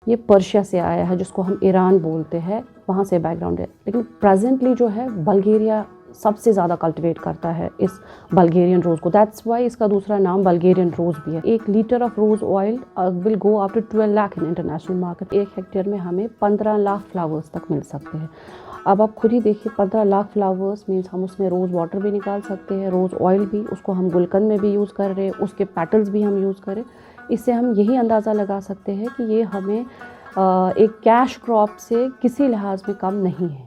ये पर्शिया से आया है, जिसको हम ईरान बोलते हैं, वहाँ से बैकग्राउंड है। लेकिन प्रेजेंटली जो है बल्गेरिया सबसे ज़्यादा कल्टिवेट करता है इस बल्गेरियन रोज़ को। दैट्स वाई इसका दूसरा नाम बल्गेरियन रोज़ भी है। 1 litre of rose oil will go up to 12 lakh in international market. 1 hectare में हमें 15 लाख फ्लावर्स तक मिल सकते हैं। अब आप खुद ही देखिए, 15 लाख फ्लावर्स मीन्स हम उसमें रोज़ वाटर भी निकाल सकते हैं, रोज़ ऑयल भी, उसको हम गुलकंद में भी यूज़ कर रहे हैं, उसके पेटल्स भी हम यूज़ करें। इससे हम यही अंदाज़ा लगा सकते हैं कि ये हमें एक कैश क्रॉप से किसी लिहाज में कम नहीं है।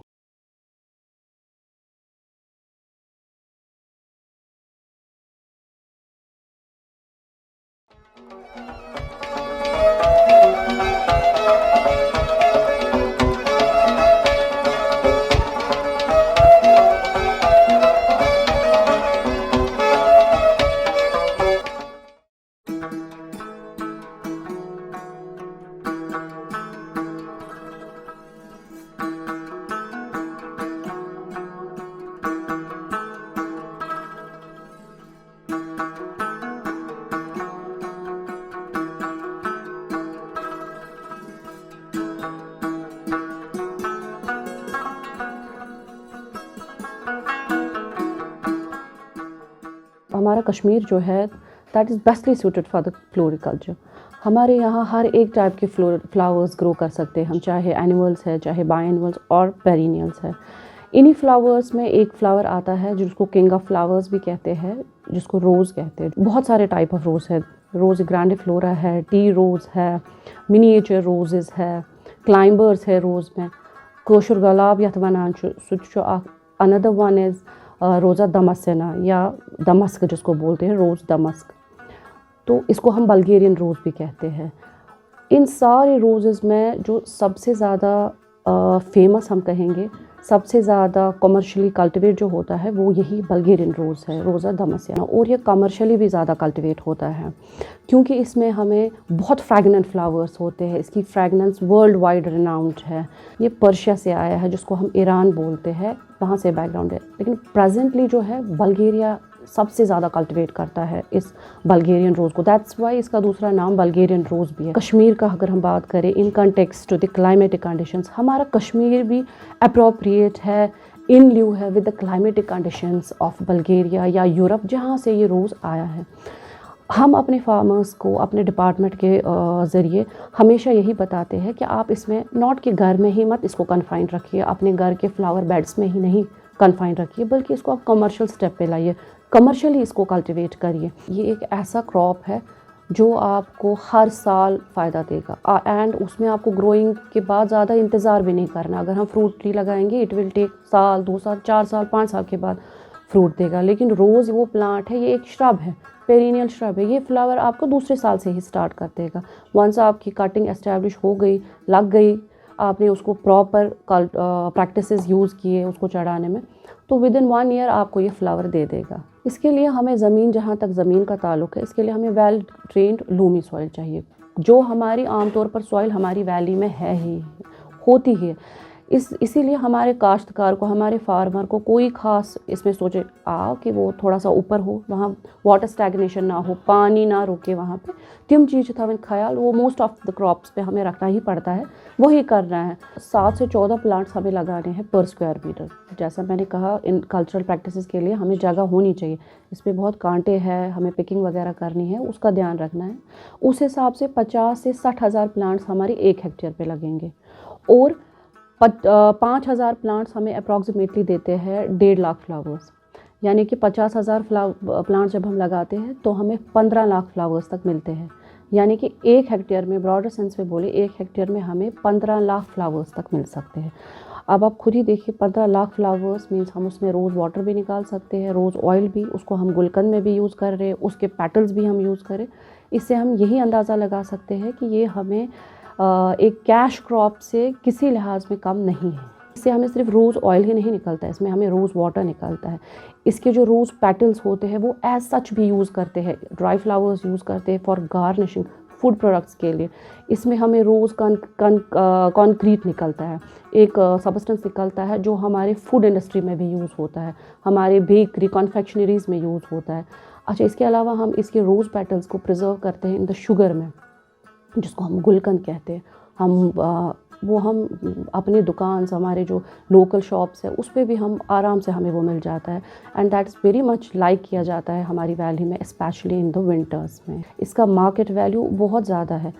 हमारा कश्मीर जो है that is bestly suited for the floriculture. हमारे यहाँ हर एक टाइप के फ्लावर्स ग्रो कर सकते हैं हम, चाहे एनिमल्स है, चाहे बायएनुअल्स और पेरिनियल्स है। इन्हीं फ्लावर्स में एक फ्लावर आता है जिसको किंग ऑफ फ्लावर्स भी कहते हैं, जिसको रोज़ कहते हैं। बहुत सारे टाइप ऑफ रोज़ है। रोज़ ग्रैंडिफ्लोरा है, टी रोज़ है, मिनिएचर रोजेस है, क्लाइंबर्स है रोज़ में, कोशर गुलाब यथ वनान सु अनदर वन इज़ रोज़ा दमस्कना या दमस्क जिसको बोलते हैं, रोज़ दमस्क। तो इसको हम बल्गेरियन रोज़ भी कहते हैं। इन सारे रोज़ेस में जो सबसे ज़्यादा फेमस हम कहेंगे, सबसे ज़्यादा कमर्शियली कल्टिवेट जो होता है वो यही बल्गेरियन रोज़ है, रोज़ा दमस्कना। और ये कमर्शियली भी ज़्यादा कल्टिवेट होता है क्योंकि इसमें हमें बहुत फ्रैगनेंट फ्लावर्स होते हैं। इसकी फ्रैगनेंस वर्ल्ड वाइड रिनाउंड है। ये पर्शिया से आया है, जिसको हम ईरान बोलते हैं, वहाँ से बैकग्राउंड है। लेकिन प्रेजेंटली जो है बल्गेरिया सबसे ज़्यादा कल्टिवेट करता है इस बल्गेरियन रोज़ को। दैट्स वाई इसका दूसरा नाम बल्गेरियन रोज़ भी है। कश्मीर का अगर हम बात करें in context to the climatic conditions, हमारा कश्मीर भी अप्रोप्रिएट है, इन ल्यू है with the climatic conditions of Bulgaria या यूरोप, जहाँ से ये रोज़ आया है। हम अपने फार्मर्स को अपने डिपार्टमेंट के ज़रिए हमेशा यही बताते हैं कि आप इसमें नॉट कि घर में ही मत इसको कन्फाइन रखिए, अपने घर के फ्लावर बेड्स में ही नहीं कन्फाइन रखिए, बल्कि इसको आप कमर्शियल स्टेप पे लाइए, कमर्शियली इसको कल्टिवेट करिए। ये एक ऐसा क्रॉप है जो आपको हर साल फ़ायदा देगा एंड उसमें आपको ग्रोइंग के बाद ज़्यादा इंतज़ार भी नहीं करना। अगर हम फ्रूट ट्री लगाएंगे इट विल टेक साल, 2 साल, 4 साल, 5 साल के बाद फ्रूट देगा। लेकिन रोज़ वो प्लांट है, ये एक श्रब है, पेरिनियल श्रब है। ये फ्लावर आपको दूसरे साल से ही स्टार्ट कर देगा। वंस आपकी कटिंग एस्टेब्लिश हो गई, लग गई, आपने उसको प्रॉपर प्रैक्टिसेस यूज़ किए उसको चढ़ाने में, तो विद इन 1 ईयर आपको ये फ्लावर दे देगा। इसके लिए हमें ज़मीन, जहाँ तक ज़मीन का ताल्लुक़ है, इसके लिए हमें वेल ट्रेन्ड लूमी सॉइल चाहिए, जो हमारी आमतौर पर सॉइल हमारी वैली में है ही, होती है। इसीलिए हमारे काश्तकार को, हमारे फार्मर को कोई ख़ास इसमें सोचे कि वो थोड़ा सा ऊपर हो, वहाँ वाटर स्टैग्नेशन ना हो, पानी ना रुके वहाँ पे, तिम चीज़ था ख्याल वो मोस्ट ऑफ द क्रॉप्स पे हमें रखना ही पड़ता है, वही करना है। 7 से 14 प्लांट्स हमें लगाने हैं पर स्क्वायर मीटर। जैसा मैंने कहा, इन कल्चरल प्रैक्टिसेस के लिए हमें जगह होनी चाहिए। इस पर बहुत कांटे हैं, हमें पिकिंग वगैरह करनी है, उसका ध्यान रखना है। उस हिसाब से 50 से 60 हज़ार प्लांट्स हमारी 1 हेक्टेयर पे लगेंगे और 5,000 प्लांट्स हमें अप्रॉक्सीमेटली देते हैं 1.5 लाख फ्लावर्स। यानी कि 50,000 प्लांट्स जब हम लगाते हैं तो हमें 15 लाख फ्लावर्स तक मिलते हैं। यानी कि 1 हेक्टेयर में, ब्रॉडर सेंस में बोले, 1 हेक्टेयर में हमें 15 लाख फ्लावर्स तक मिल सकते हैं। अब आप खुद ही देखिए, 15 लाख फ्लावर्स मीन्स हम उसमें रोज़ वाटर भी निकाल सकते हैं, रोज़ ऑयल भी, उसको हम गुलकंद में भी यूज़ कर रहे हैं, उसके पेटल्स भी हम यूज़ करें। इससे हम यही अंदाज़ा लगा सकते हैं कि ये हमें एक कैश क्रॉप से किसी लिहाज में कम नहीं है। इससे हमें सिर्फ रोज़ ऑयल ही नहीं निकलता है, इसमें हमें रोज़ वाटर निकलता है। इसके जो रोज़ पेटल्स होते हैं वो एज सच भी यूज़ करते हैं, ड्राई फ्लावर्स यूज़ करते हैं फॉर गार्निशिंग, फूड प्रोडक्ट्स के लिए। इसमें हमें रोज़ कॉन्क्रीट निकलता है, एक सब्सटेंस निकलता है जो हमारे फूड इंडस्ट्री में भी यूज़ होता है, हमारे बेकरी कॉन्फेक्शनरीज़ में यूज़ होता है। अच्छा, इसके अलावा हम इसके रोज़ पेटल्स को प्रिजर्व करते हैं इन द शुगर में, जिसको हम गुलकंद कहते हैं। हम अपनी दुकान हमारे जो लोकल शॉप्स है उस पे भी हम आराम से हमें वो मिल जाता है and that is very much like किया जाता है हमारी वैली में, स्पेशली इन द विंटर्स में। इसका मार्केट वैल्यू बहुत ज़्यादा है,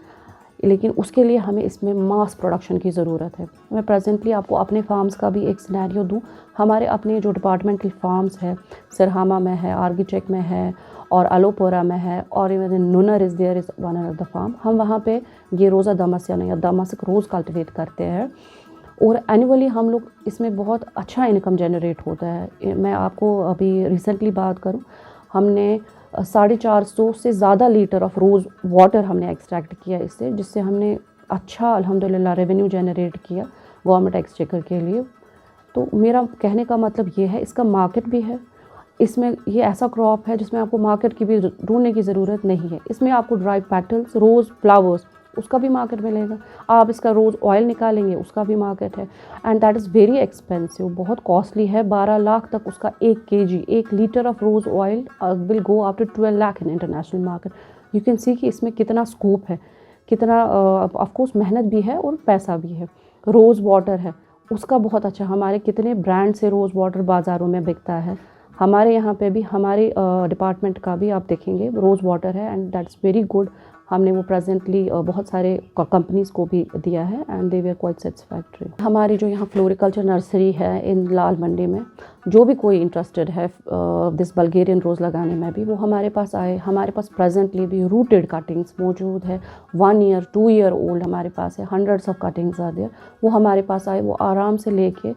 लेकिन उसके लिए हमें इसमें मास प्रोडक्शन की ज़रूरत है। मैं प्रेजेंटली आपको अपने फार्म्स का भी एक सिनेरियो दूं। हमारे अपने जो डिपार्टमेंटल फार्म्स है, सिरहामा में है, आर्गीचेक में है और अलोपोरा में है और even in Nunar is there is one of the farm. हम वहाँ पे ये रोज़ा दमस्याना या दमस्क रोज़ कल्टिवेट करते हैं और एनुअली हम लोग इसमें बहुत अच्छा इनकम जनरेट होता है। मैं आपको अभी रिसेंटली बात करूँ, हमने 450 से ज़्यादा लीटर ऑफ रोज़ वाटर हमने एक्सट्रैक्ट किया इससे, जिससे हमने अच्छा अल्हम्दुलिल्लाह रेवेन्यू जनरेट किया गवर्नमेंट एक्सचेकर के लिए। तो मेरा कहने का मतलब ये है, इसका मार्केट भी है। इसमें ये ऐसा क्रॉप है जिसमें आपको मार्केट की भी ढूंढने की ज़रूरत नहीं है। इसमें आपको ड्राई पेटल्स, रोज़ फ्लावर्स, उसका भी मार्केट मिलेगा। आप इसका रोज़ ऑयल निकालेंगे, उसका भी मार्केट है and that is very expensive, बहुत कॉस्टली है। 12 लाख तक उसका 1 kg, 1 litre of rose oil will go up to 12 lakh in international market. You can see कि इसमें कितना स्कोप है, कितना ऑफकोर्स मेहनत भी है और पैसा भी है। रोज़ वाटर है, उसका बहुत अच्छा, हमारे कितने ब्रांड से रोज़ वाटर बाज़ारों में बिकता है। हमारे यहाँ पे भी हमारे डिपार्टमेंट का भी आप देखेंगे रोज़ वाटर है एंड दैट्स वेरी गुड। हमने वो प्रेजेंटली बहुत सारे कंपनीज़ को भी दिया है and they were quite satisfactory. हमारी जो यहाँ फ्लोरिकल्चर नर्सरी है इन लाल मंडी में, जो भी कोई इंटरेस्टेड है दिस बल्गेरियन रोज़ लगाने में भी, वो हमारे पास आए। हमारे पास प्रेजेंटली भी रूटेड कटिंग्स मौजूद है, 1 ईयर 2 ईयर ओल्ड हमारे पास है, hundreds of cuttings are there. वो हमारे पास आए, वो आराम से लेके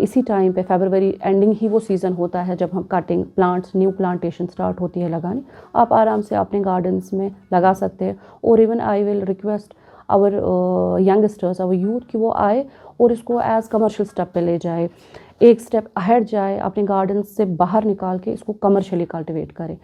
इसी टाइम पे फरवरी एंडिंग ही वो सीज़न होता है जब हम cutting plants, new plantation start होती है लगानी। आप आराम से अपने गार्डन्स में लगा सकते हैं। और even I will request our youngsters, our youth कि वो आए और इसको एज कमर्शियल स्टेप पे ले जाए, एक स्टेप अहेड जाए, अपने गार्डन से बाहर निकाल के इसको कमर्शियली कल्टिवेट करें।